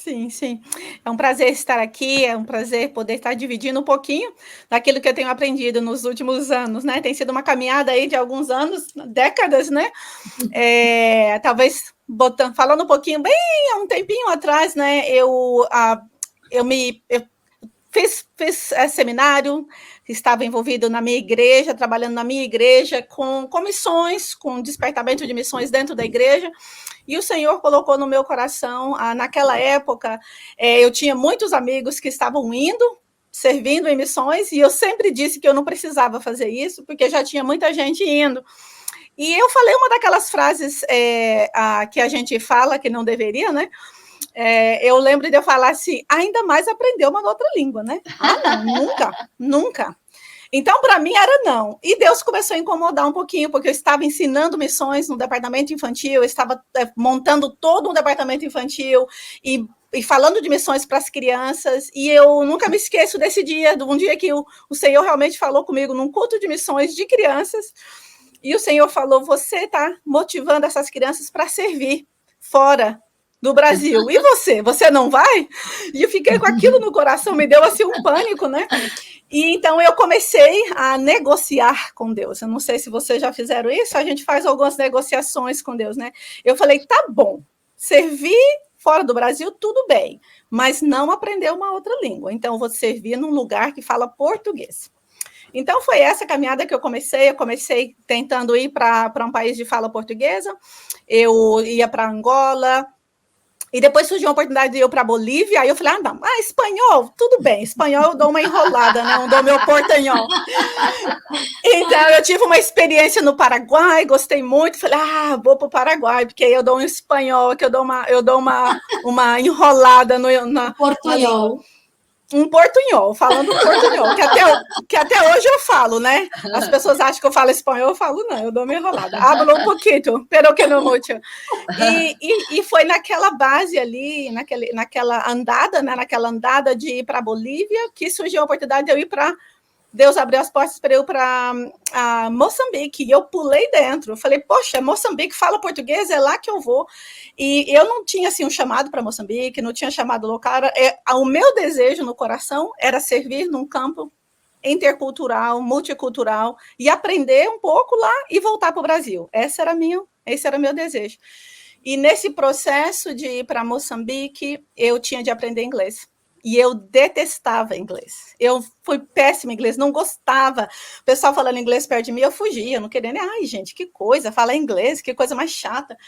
Sim, sim. É um prazer estar aqui, é um prazer poder estar dividindo um pouquinho daquilo que eu tenho aprendido nos últimos anos, né? Tem sido uma caminhada aí de alguns anos, décadas, né? Talvez falando um pouquinho, bem há um tempinho atrás, né? Eu fiz seminário, estava envolvido na minha igreja, trabalhando na minha igreja, com missões, com despertamento de missões dentro da igreja, e o Senhor colocou no meu coração, naquela época, eu tinha muitos amigos que estavam indo, servindo em missões, e eu sempre disse que eu não precisava fazer isso, porque já tinha muita gente indo. E eu falei uma daquelas frases que a gente fala que não deveria, né? Eu lembro de eu falar assim, ainda mais aprender uma outra língua, né? Não, nunca, nunca. Então, para mim, era não. E Deus começou a incomodar um pouquinho, porque eu estava ensinando missões no departamento infantil, eu estava montando todo um departamento infantil e falando de missões para as crianças, e eu nunca me esqueço desse dia, de um dia que o Senhor realmente falou comigo num culto de missões de crianças, e o Senhor falou, você está motivando essas crianças para servir fora do Brasil. E você não vai? E eu fiquei com aquilo no coração, me deu assim um pânico, né? E então eu comecei a negociar com Deus. Eu não sei se vocês já fizeram isso, a gente faz algumas negociações com Deus, né? Eu falei, tá bom, servir fora do Brasil, tudo bem, mas não aprender uma outra língua. Então, eu vou servir num lugar que fala português. Então, foi essa caminhada que eu comecei. Eu comecei tentando ir para um país de fala portuguesa, eu ia para Angola, e depois surgiu a oportunidade de ir para a Bolívia, aí eu falei, não, espanhol, tudo bem, espanhol eu dou uma enrolada, né, eu dou meu portanhol. Então, eu tive uma experiência no Paraguai, gostei muito, falei, vou para o Paraguai, porque aí eu dou um espanhol, que eu dou uma enrolada na portunhol. Um portunhol, falando portunhol, que até hoje eu falo, né? As pessoas acham que eu falo espanhol, eu falo, não, eu dou uma enrolada. Hablo um pouquinho, pero que no mucho. E foi naquela base ali, naquela andada, né? Naquela andada de ir para a Bolívia, que surgiu a oportunidade de eu ir para... Deus abriu as portas para eu ir para Moçambique, e eu pulei dentro. Eu falei, poxa, Moçambique fala português, é lá que eu vou. E eu não tinha assim, um chamado para Moçambique, não tinha chamado local. O meu desejo no coração era servir num campo intercultural, multicultural, e aprender um pouco lá e voltar para o Brasil. Esse era o meu desejo. E nesse processo de ir para Moçambique, eu tinha de aprender inglês. E eu detestava inglês. Eu fui péssima em inglês, não gostava. O pessoal falando inglês perto de mim, eu fugia, eu não queria nem... Ai, gente, que coisa, falar inglês, que coisa mais chata.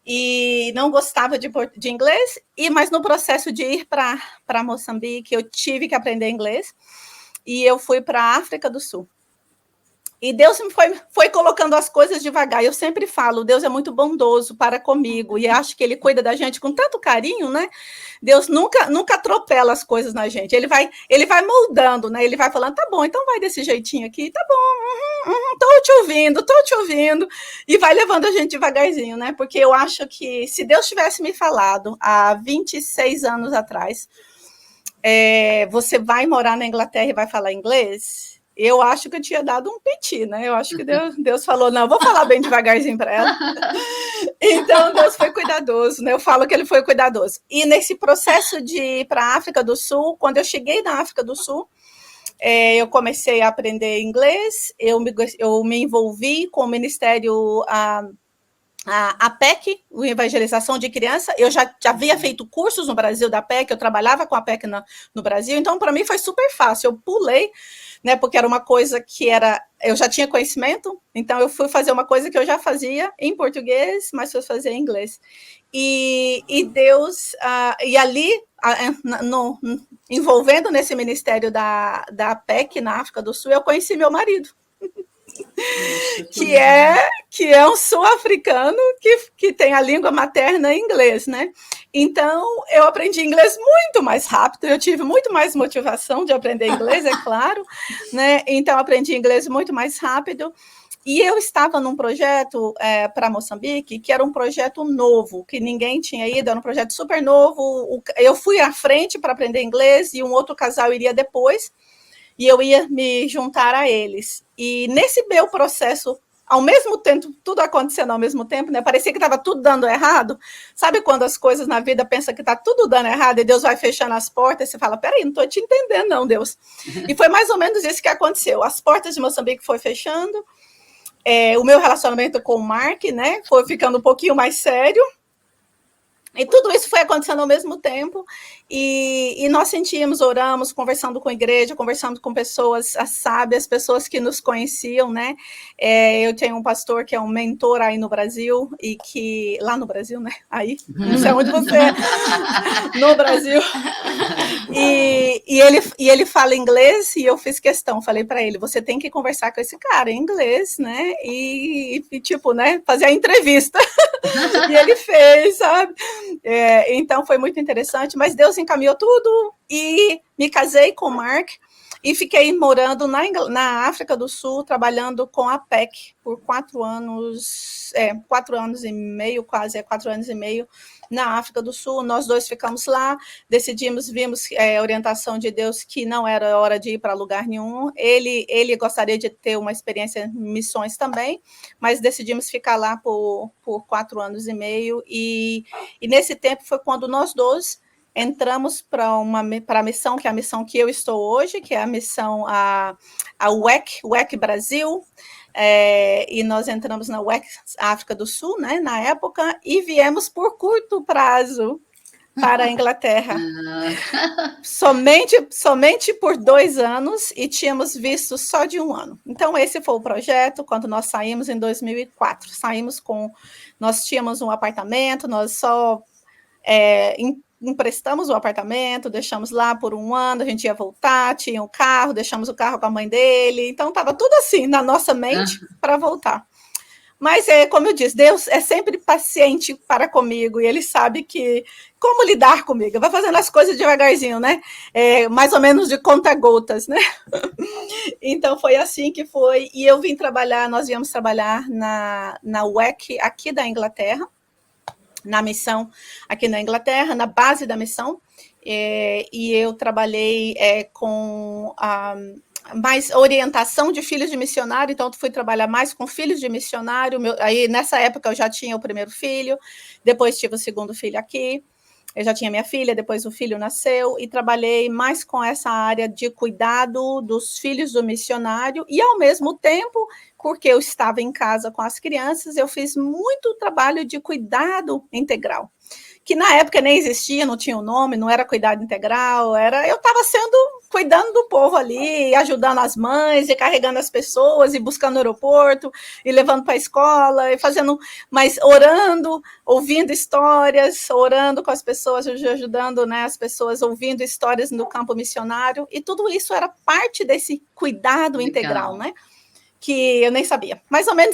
E não gostava de inglês, mas no processo de ir para Moçambique, eu tive que aprender inglês. E eu fui para a África do Sul. E Deus foi colocando as coisas devagar. Eu sempre falo, Deus é muito bondoso para comigo, e acho que Ele cuida da gente com tanto carinho, né? Deus nunca atropela as coisas na gente. Ele vai moldando, né? Ele vai falando, tá bom, então vai desse jeitinho aqui, tá bom, tô te ouvindo, e vai levando a gente devagarzinho, né? Porque eu acho que se Deus tivesse me falado há 26 anos atrás, você vai morar na Inglaterra e vai falar inglês, eu acho que eu tinha dado um piti, né? Eu acho que Deus falou, não, vou falar bem devagarzinho para ela. Então, Deus foi cuidadoso, né? Eu falo que Ele foi cuidadoso. E nesse processo de ir para a África do Sul, quando eu cheguei na África do Sul, eu comecei a aprender inglês, eu me envolvi com o Ministério... A PEC, o Evangelização de Criança, eu já havia feito cursos no Brasil da PEC, eu trabalhava com a PEC no Brasil, então para mim foi super fácil, eu pulei, né, porque era uma coisa que eu já tinha conhecimento, então eu fui fazer uma coisa que eu já fazia em português, mas fui fazer em inglês. E Deus, e ali, envolvendo nesse ministério da PEC na África do Sul, eu conheci meu marido. Que é um sul-africano que tem a língua materna em inglês, né? Então, eu aprendi inglês muito mais rápido, eu tive muito mais motivação de aprender inglês, é claro, né? Então, aprendi inglês muito mais rápido. E eu estava num projeto para Moçambique, que era um projeto novo, que ninguém tinha ido, era um projeto super novo. Eu fui à frente para aprender inglês e um outro casal iria depois, e eu ia me juntar a eles. E nesse meu processo ao mesmo tempo, tudo acontecendo ao mesmo tempo, né? Parecia que estava tudo dando errado. Sabe quando as coisas na vida pensam que está tudo dando errado e Deus vai fechando as portas e você fala, peraí, não estou te entendendo não, Deus. E foi mais ou menos isso que aconteceu. As portas de Moçambique foi fechando, o meu relacionamento com o Mark, né, foi ficando um pouquinho mais sério. E tudo isso foi acontecendo ao mesmo tempo, e nós sentíamos, oramos, conversando com a igreja, conversando com pessoas sábias, pessoas que nos conheciam, né? Eu tenho um pastor que é um mentor aí no Brasil, e que, lá no Brasil, né? Aí, não sei onde você é, no Brasil. E ele fala inglês, e eu fiz questão, falei para ele, você tem que conversar com esse cara em inglês, né? E tipo, né, fazer a entrevista. E ele fez, sabe? Então foi muito interessante, mas Deus encaminhou tudo e me casei com o Mark e fiquei morando na África do Sul, trabalhando com a PEC por 4 anos, 4 anos e meio, quase 4 anos e meio, na África do Sul. Nós dois ficamos lá, vimos a orientação de Deus que não era hora de ir para lugar nenhum. Ele gostaria de ter uma experiência em missões também, mas decidimos ficar lá por 4 anos e meio, e nesse tempo foi quando nós dois entramos para a missão, que é a missão que eu estou hoje, que é a missão, a WEC Brasil, e nós entramos na WEC África do Sul, né, na época, e viemos por curto prazo para a Inglaterra. Somente por 2 anos, e tínhamos visto só de 1 ano. Então, esse foi o projeto, quando nós saímos em 2004. Nós tínhamos um apartamento, nós só emprestamos o apartamento, deixamos lá por 1 ano, a gente ia voltar, tinha um carro, deixamos o carro com a mãe dele, então estava tudo assim na nossa mente para voltar. Mas, como eu disse, Deus é sempre paciente para comigo, e Ele sabe como lidar comigo. Vai fazendo as coisas devagarzinho, né? Mais ou menos de conta-gotas, né? Então, foi assim que foi. E nós viemos trabalhar na WEC aqui da Inglaterra, na missão aqui na Inglaterra, na base da missão, e eu trabalhei com mais orientação de filhos de missionário, então eu fui trabalhar mais com filhos de missionário. Aí nessa época eu já tinha o primeiro filho, depois tive o segundo filho aqui, eu já tinha minha filha, depois o filho nasceu, e trabalhei mais com essa área de cuidado dos filhos do missionário, e ao mesmo tempo, porque eu estava em casa com as crianças, eu fiz muito trabalho de cuidado integral, que na época nem existia, não tinha o nome, não era cuidado integral, eu estava cuidando do povo ali, ajudando as mães, e carregando as pessoas, e buscando no aeroporto, e levando para a escola, e mas orando, ouvindo histórias, orando com as pessoas, ajudando, né, as pessoas, ouvindo histórias no campo missionário, e tudo isso era parte desse cuidado integral, né, que eu nem sabia. Mais ou menos